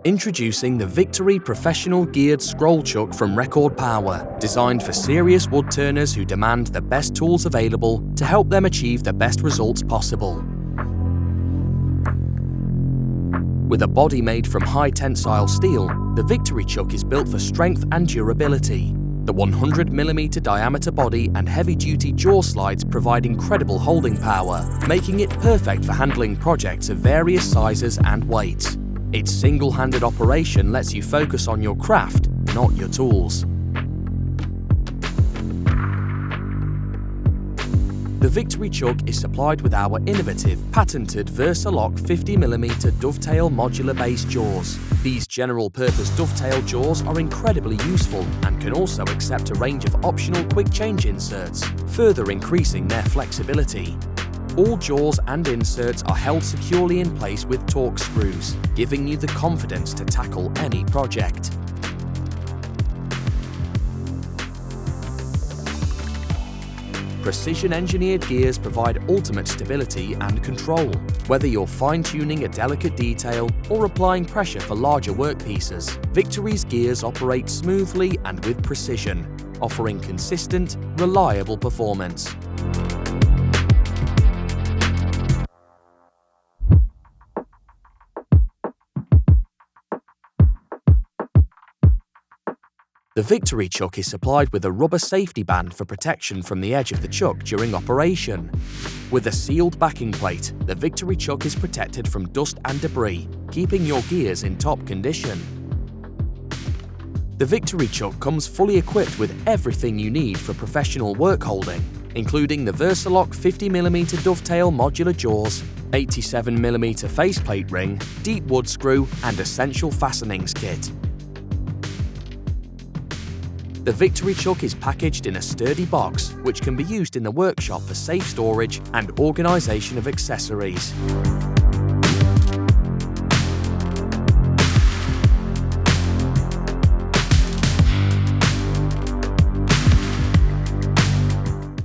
Introducing the Victory Professional Geared Scroll Chuck from Record Power, designed for serious woodturners who demand the best tools available to help them achieve the best results possible. With a body made from high tensile steel, the Victory Chuck is built for strength and durability. The 100mm diameter body and heavy-duty jaw slides provide incredible holding power, making it perfect for handling projects of various sizes and weights. Its single-handed operation lets you focus on your craft, not your tools. The Victory Chuck is supplied with our innovative, patented Versalock 50mm dovetail modular base jaws. These general-purpose dovetail jaws are incredibly useful and can also accept a range of optional quick-change inserts, further increasing their flexibility. All jaws and inserts are held securely in place with torque screws, giving you the confidence to tackle any project. Precision-engineered gears provide ultimate stability and control. Whether you're fine-tuning a delicate detail or applying pressure for larger workpieces, Victory's gears operate smoothly and with precision, offering consistent, reliable performance. The Victory Chuck is supplied with a rubber safety band for protection from the edge of the chuck during operation. With a sealed backing plate, the Victory Chuck is protected from dust and debris, keeping your gears in top condition. The Victory Chuck comes fully equipped with everything you need for professional work holding, including the Versalock 50mm dovetail modular jaws, 87mm faceplate ring, deep wood screw, and essential fastenings kit. The Victory Chuck is packaged in a sturdy box, which can be used in the workshop for safe storage and organisation of accessories.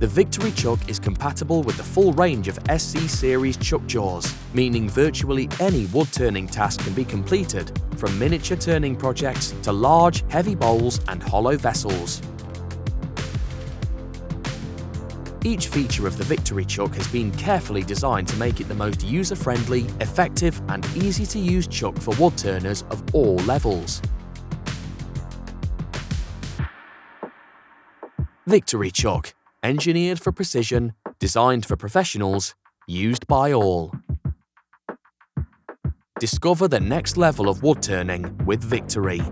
The Victory Chuck is compatible with the full range of SC Series chuck jaws, meaning virtually any wood turning task can be completed, from miniature turning projects to large, heavy bowls and hollow vessels. Each feature of the Victory Chuck has been carefully designed to make it the most user-friendly, effective and easy-to-use chuck for wood turners of all levels. Victory Chuck. Engineered for precision, designed for professionals, used by all. Discover the next level of wood turning with Victory.